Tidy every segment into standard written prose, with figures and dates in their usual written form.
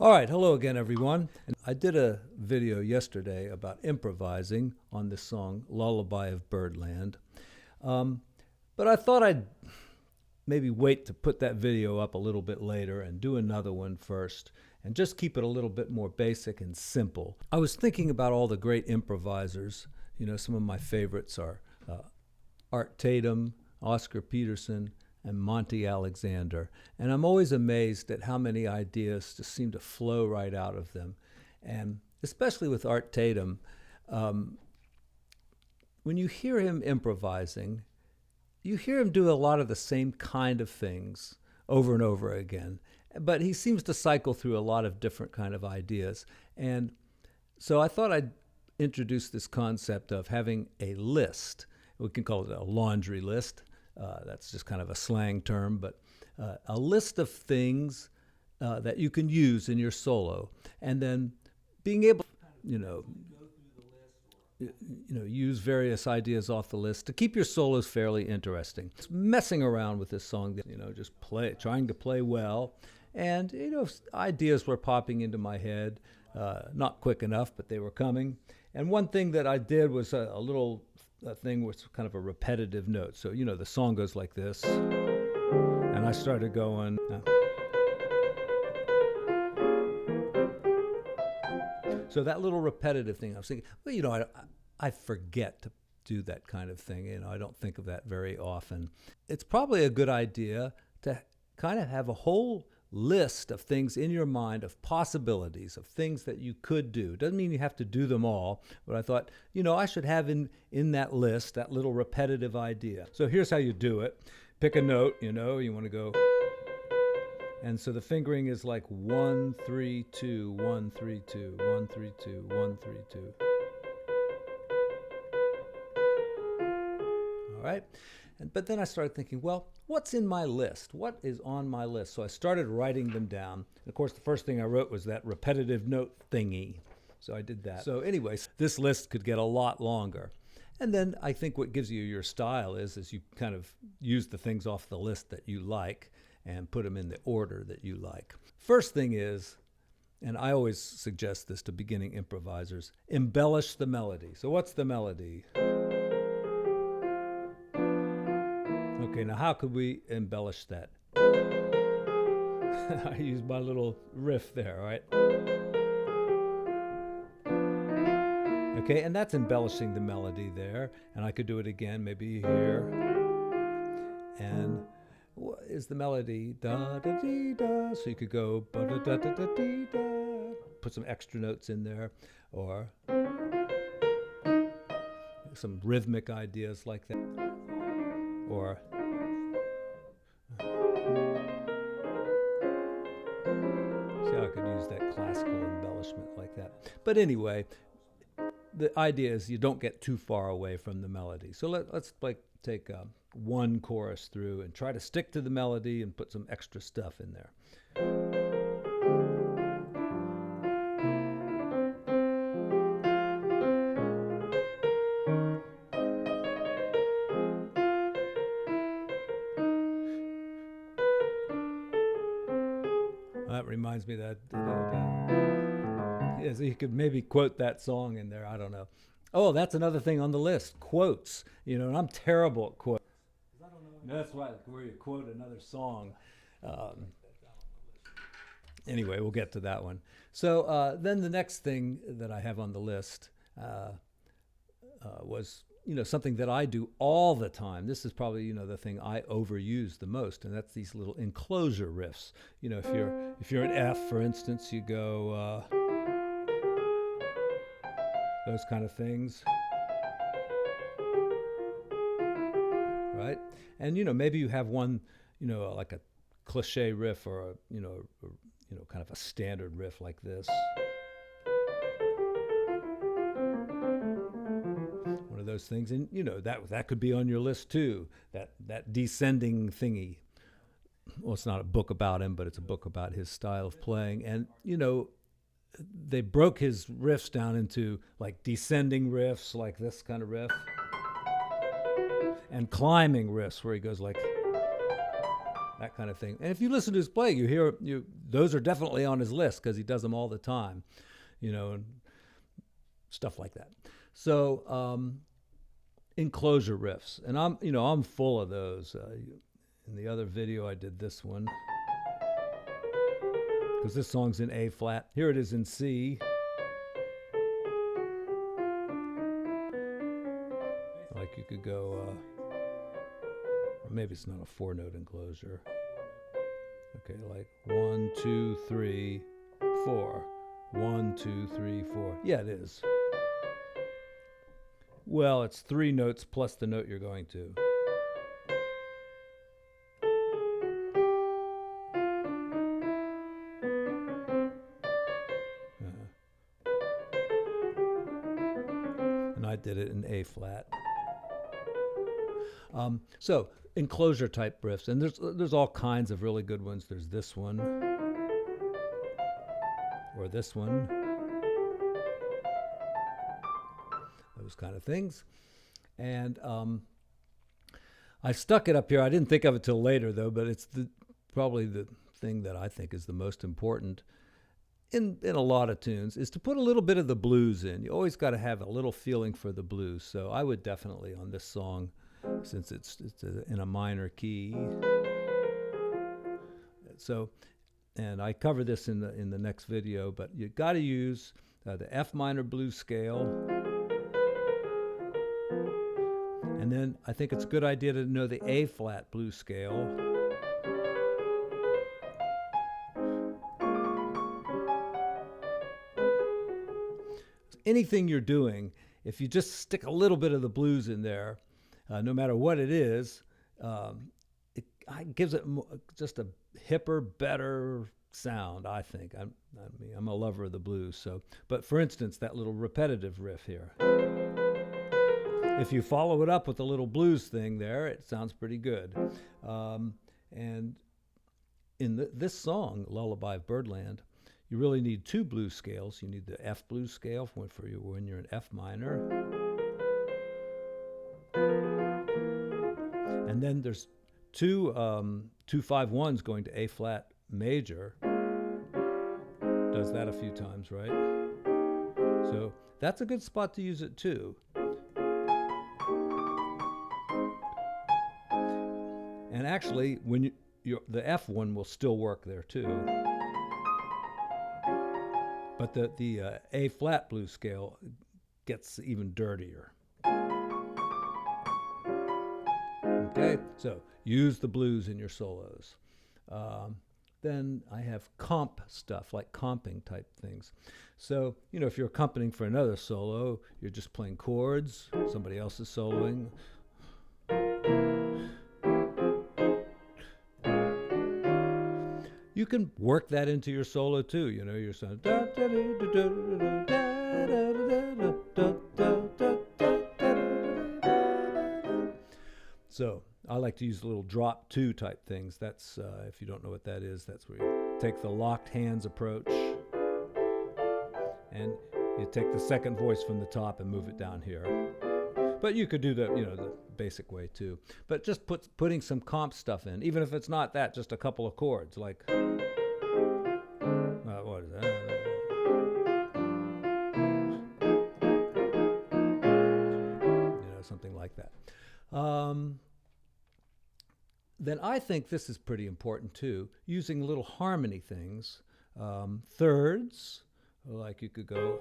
All right, hello again, everyone. I did a video yesterday about improvising on this song, Lullaby of Birdland. But I thought I'd maybe wait to put that video up a little bit later and do another one first and just keep it a little bit more basic and simple. I was thinking about all the great improvisers. You know, some of my favorites are Art Tatum, Oscar Peterson, and Monty Alexander. And I'm always amazed at how many ideas just seem to flow right out of them. And especially with Art Tatum, when you hear him improvising, you hear him do a lot of the same kind of things over and over again. But he seems to cycle through a lot of different kind of ideas. And so I thought I'd introduce this concept of having a list. We can call it a laundry list. That's just kind of a slang term, but a list of things that you can use in your solo, and then being able, use various ideas off the list to keep your solos fairly interesting. It's messing around with this song, just trying to play well, and ideas were popping into my head, not quick enough, but they were coming. And one thing that I did was a little thing was kind of a repetitive note. So, the song goes like this, and I started going. So that little repetitive thing, I was thinking, well, I forget to do that kind of thing. I don't think of that very often. It's probably a good idea to kind of have a whole list of things in your mind, of possibilities, of things that you could do. Doesn't mean you have to do them all, but I thought, I should have in that list that little repetitive idea. So here's how you do it. Pick a note, you want to go. And so the fingering is like 1, 3, 2, 1, 3, 2, 1, 3, 2, 1, 3, 2. All right. But then I started thinking, well, what's in my list? What is on my list? So I started writing them down. And of course, the first thing I wrote was that repetitive note thingy. So I did that. So anyway, this list could get a lot longer. And then I think what gives you your style is you kind of use the things off the list that you like and put them in the order that you like. First thing is, and I always suggest this to beginning improvisers, embellish the melody. So what's the melody? Okay, now how could we embellish that? I use my little riff there, all right? Okay, and that's embellishing the melody there. And I could do it again, maybe here. And what is the melody? Da da dee da. So you could go ba da da da da dee da. Put some extra notes in there, or some rhythmic ideas like that, or I could use that classical embellishment like that. But anyway, the idea is you don't get too far away from the melody. So let's take one chorus through and try to stick to the melody and put some extra stuff in there. That reminds me that so you could maybe quote that song in there. I don't know. Oh, that's another thing on the list. Quotes. And I'm terrible at quotes. That's right, where you quote another song. Anyway, we'll get to that one. So then the next thing that I have on the list was something that I do all the time. This is probably the thing I overuse the most, and that's these little enclosure riffs. If you're an F, for instance, you go those kind of things, right? And maybe you have one, like a cliche riff, or kind of a standard riff like this. Those things, and that could be on your list too, that descending thingy. Well, it's not a book about him, but it's a book about his style of playing. And they broke his riffs down into like descending riffs, like this kind of riff, and climbing riffs where he goes like, that kind of thing. And if you listen to his playing, you hear those are definitely on his list because he does them all the time, and stuff like that. So enclosure riffs, and I'm full of those. In the other video, I did this one because this song's in A flat. Here it is in C. Like you could go, or maybe it's not a 4-note enclosure. Okay, like 1, 2, 3, 4. 1, 2, 3, 4. Yeah, it is. Well, it's 3 notes plus the note you're going to. And I did it in A flat. So enclosure type riffs, and there's all kinds of really good ones. There's this one, or this one, those kind of things. And I stuck it up here. I didn't think of it till later though, but it's probably the thing that I think is the most important in a lot of tunes, is to put a little bit of the blues in. You always got to have a little feeling for the blues. So I would definitely, on this song, since it's in a minor key. So, and I cover this in the next video, but you got to use the F minor blues scale. And then I think it's a good idea to know the A flat blues scale. Anything you're doing, if you just stick a little bit of the blues in there, no matter what it is, it gives it just a hipper, better sound, I think. I'm a lover of the blues. So, but for instance, that little repetitive riff here. If you follow it up with a little blues thing there, it sounds pretty good. And in this song, Lullaby of Birdland, you really need 2 blues scales. You need the F blues scale for when you're in F minor. And then there's 2 5-1s going to A flat major. Does that a few times, right? So that's a good spot to use it too. And actually, when the F one will still work there too. But the A flat blues scale gets even dirtier. Okay, so use the blues in your solos. Then I have comp stuff, like comping type things. So, if you're accompanying for another solo, you're just playing chords, somebody else is soloing. You can work that into your solo too. You're saying so I like to use little drop 2 type things. That's if you don't know what that is, that's where you take the locked hands approach and you take the second voice from the top and move it down here. But you could do the basic way too. But just putting some comp stuff in, even if it's not that, just a couple of chords, like what is that? Something like that. Then I think this is pretty important too, using little harmony things, thirds, like you could go,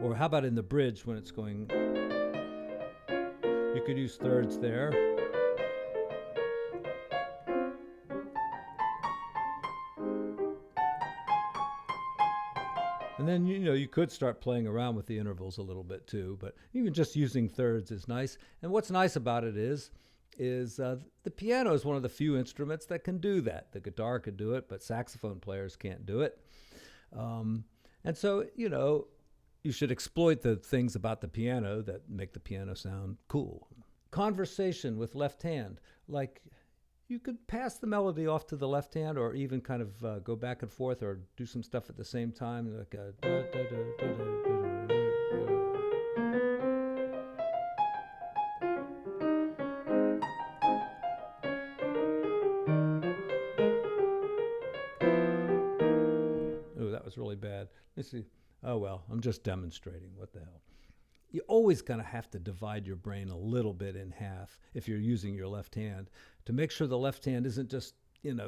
or how about in the bridge when it's going, you could use thirds there. And then, you could start playing around with the intervals a little bit too, but even just using thirds is nice. And what's nice about it is the piano is one of the few instruments that can do that. The guitar could do it, but saxophone players can't do it. And so, you should exploit the things about the piano that make the piano sound cool. Conversation with left hand, like you could pass the melody off to the left hand, or even kind of go back and forth, or do some stuff at the same time, like a really bad. Let's see. Oh, well, I'm just demonstrating. What the hell? You always kind of have to divide your brain a little bit in half if you're using your left hand to make sure the left hand isn't just,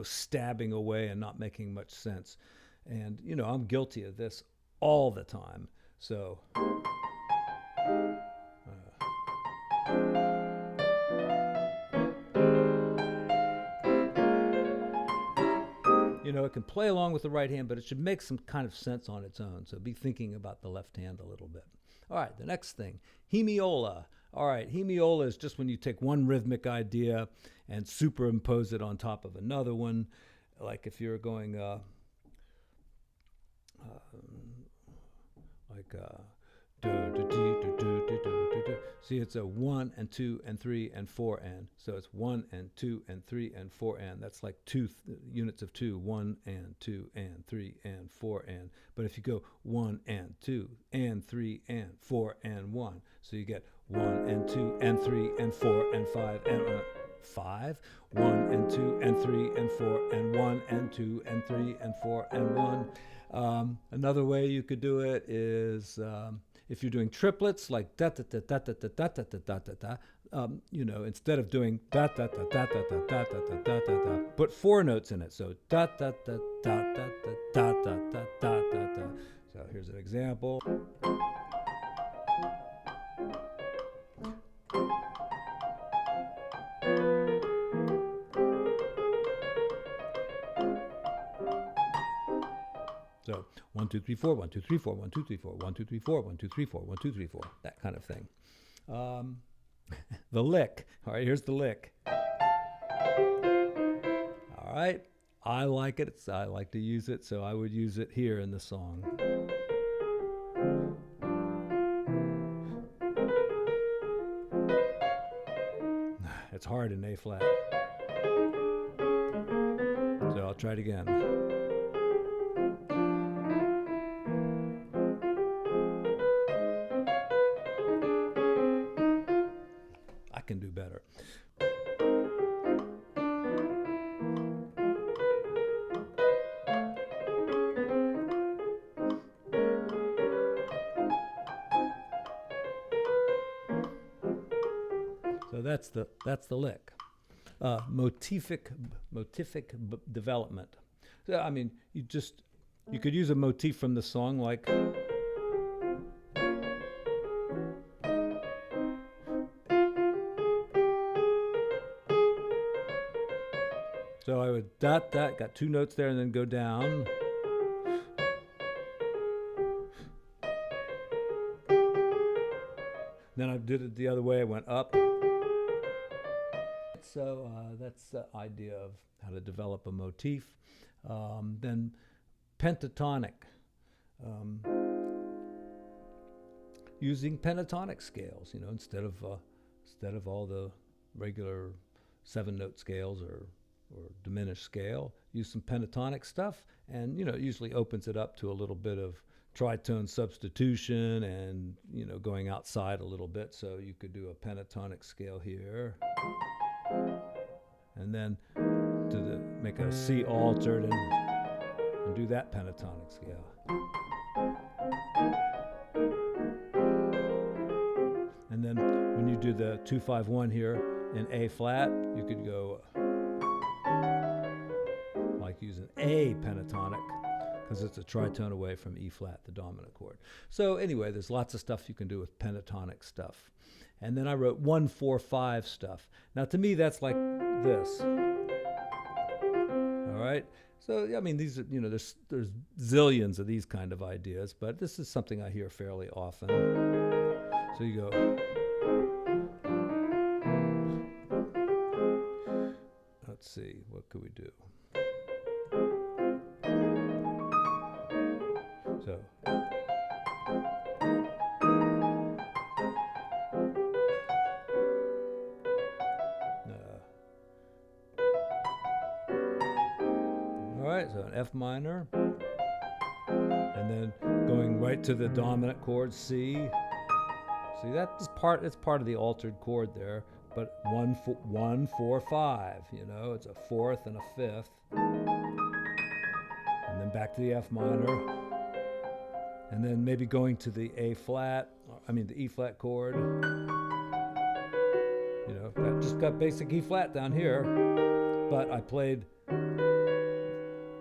stabbing away and not making much sense. And, I'm guilty of this all the time. So, it can play along with the right hand, but it should make some kind of sense on its own. So be thinking about the left hand a little bit. All right, the next thing, hemiola. All right, hemiola is just when you take one rhythmic idea and superimpose it on top of another one. Like if you're going see, it's a 1 and 2 and 3 and 4 and. So it's 1 and 2 and 3 and 4 and. That's like units of 2, 1 and 2 and 3 and 4 and. But if you go 1 and 2 and 3 and 4 and 1, so you get 1 and 2 and 3 and 4 and 5 and 5, 1 and 2 and 3 and 4 and 1 and 2 and 3 and 4 and 1. Another way you could do it is if you're doing triplets, like da da da da da da da da da da da, instead of doing da da da da da da da da da da, put 4 notes in it. So da da da da da da da da da da da. So here's an example. So 1, 2, 3, 4, 1, 2, 3, 4, 1, 2, 3, 4, 1, 2, 3, 4, 1, 2, 3, 4, 1, 2, 3, 4, that kind of thing. The lick. All right, here's the lick. All right, I like it. I like to use it, so I would use it here in the song. It's hard in A flat. So I'll try it again. Can do better. So that's the lick. Motivic development. So, I mean, you could use a motif from the song like. So I would dot, got 2 notes there, and then go down. Then I did it the other way, I went up. So that's the idea of how to develop a motif. Then pentatonic. Using pentatonic scales, instead of all the regular 7-note scales or diminished scale, use some pentatonic stuff, and it usually opens it up to a little bit of tritone substitution and going outside a little bit. So you could do a pentatonic scale here, and then make a C altered and do that pentatonic scale. And then when you do the 2-5-1 here in A flat, you could go like use an A pentatonic, because it's a tritone away from E flat, the dominant chord. So anyway, there's lots of stuff you can do with pentatonic stuff. And then I wrote 1-4-5 stuff. Now to me, that's like this. All right. So I mean, these are, there's zillions of these kind of ideas, but this is something I hear fairly often. So you go. Let's see, what could we do? So. All right, so an F minor, and then going right to the dominant chord C. See, that's part. It's part of the altered chord there. But 1-4-5. It's a 4th and a 5th, and then back to the F minor. maybe going to the the E flat chord. Just got basic E flat down here, but I played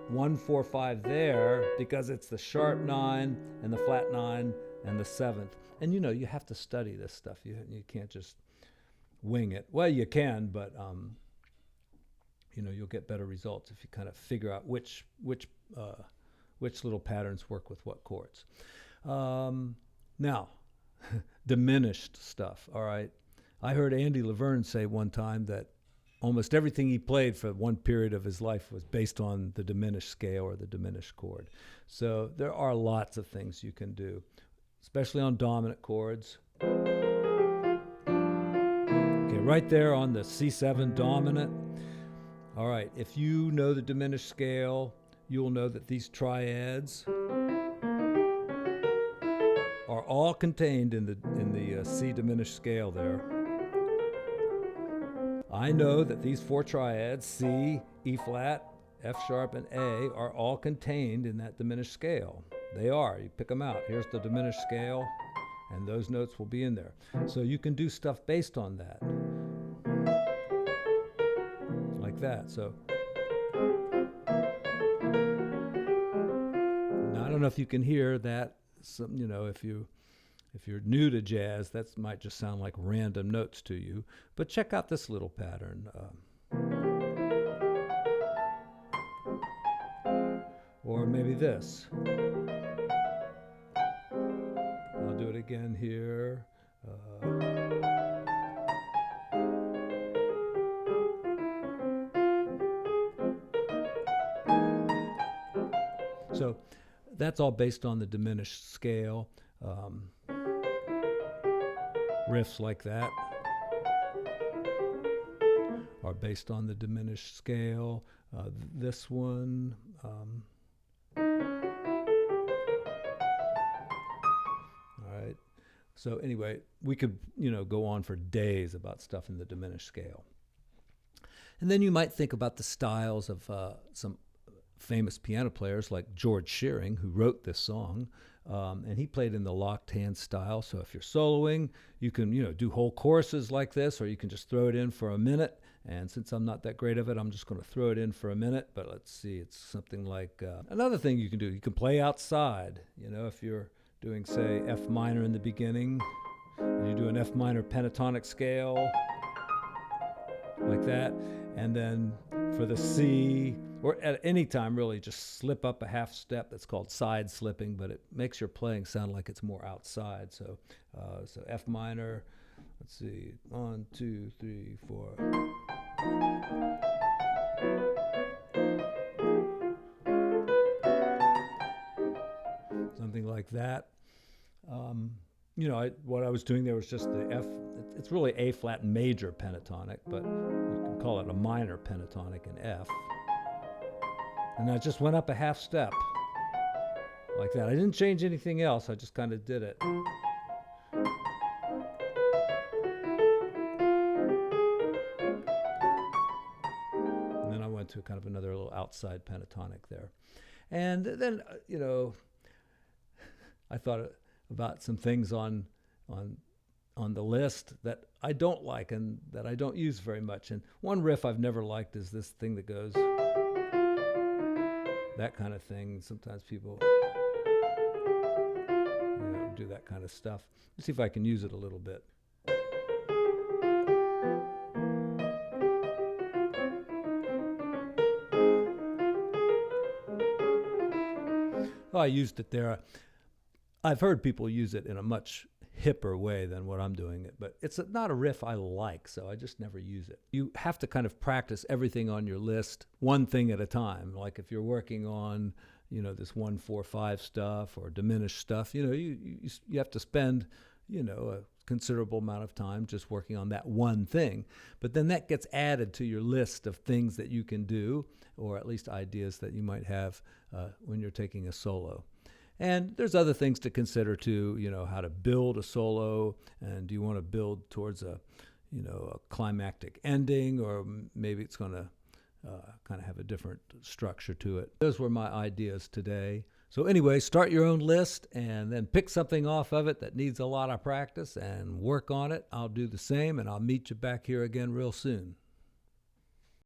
1, 4, 5 there because it's the sharp 9 and the flat 9 and the 7th. And you have to study this stuff. You can't just wing it. Well, you can, but you'll get better results if you kind of figure out which little patterns work with what chords. Now, diminished stuff. All right, I heard Andy Laverne say one time that almost everything he played for one period of his life was based on the diminished scale or the diminished chord. So there are lots of things you can do, especially on dominant chords. Okay, right there on the C7 dominant. All right, if you know the diminished scale, you'll know that these triads are all contained in the C diminished scale there. I know that these 4 triads, C, E flat, F sharp, and A, are all contained in that diminished scale. They are. You pick them out. Here's the diminished scale, and those notes will be in there. So you can do stuff based on that. Like that. So now, I don't know if you can hear that. If you're new to jazz, that might just sound like random notes to you. But check out this little pattern. Or maybe this. I'll do it again here. So that's all based on the diminished scale. Riffs like that are based on the diminished scale. This one, all right. So anyway, we could, go on for days about stuff in the diminished scale. And then you might think about the styles of some famous piano players like George Shearing, who wrote this song. And he played in the locked hand style. So if you're soloing, you can, do whole choruses like this, or you can just throw it in for a minute. And since I'm not that great of it, I'm just going to throw it in for a minute. But let's see, it's something like another thing you can do. You can play outside. If you're doing, say, F minor in the beginning, and you do an F minor pentatonic scale like that, and then for the C, or at any time really, just slip up a half step. That's called side slipping, but it makes your playing sound like it's more outside. So F minor, let's see, 1, 2, 3, 4. Something like that. What I was doing there was just the F. It's really A flat major pentatonic, but you can call it a minor pentatonic in F. And I just went up a half step like that. I didn't change anything else. I just kind of did it. And then I went to kind of another little outside pentatonic there. And then, I thought about some things on the list that I don't like and that I don't use very much. And one riff I've never liked is this thing that goes, that kind of thing. Sometimes people do that kind of stuff. Let's see if I can use it a little bit. Oh, I used it there. I've heard people use it in a much hipper way than what I'm doing it, but it's not a riff I like, so I just never use it. You have to kind of practice everything on your list one thing at a time. Like if you're working on, this 1, 4, 5 stuff or diminished stuff, you have to spend, a considerable amount of time just working on that one thing. But then that gets added to your list of things that you can do, or at least ideas that you might have when you're taking a solo. And there's other things to consider too, how to build a solo, and do you want to build towards a climactic ending, or maybe it's going to kind of have a different structure to it. Those were my ideas today. So anyway, start your own list and then pick something off of it that needs a lot of practice and work on it. I'll do the same, and I'll meet you back here again real soon.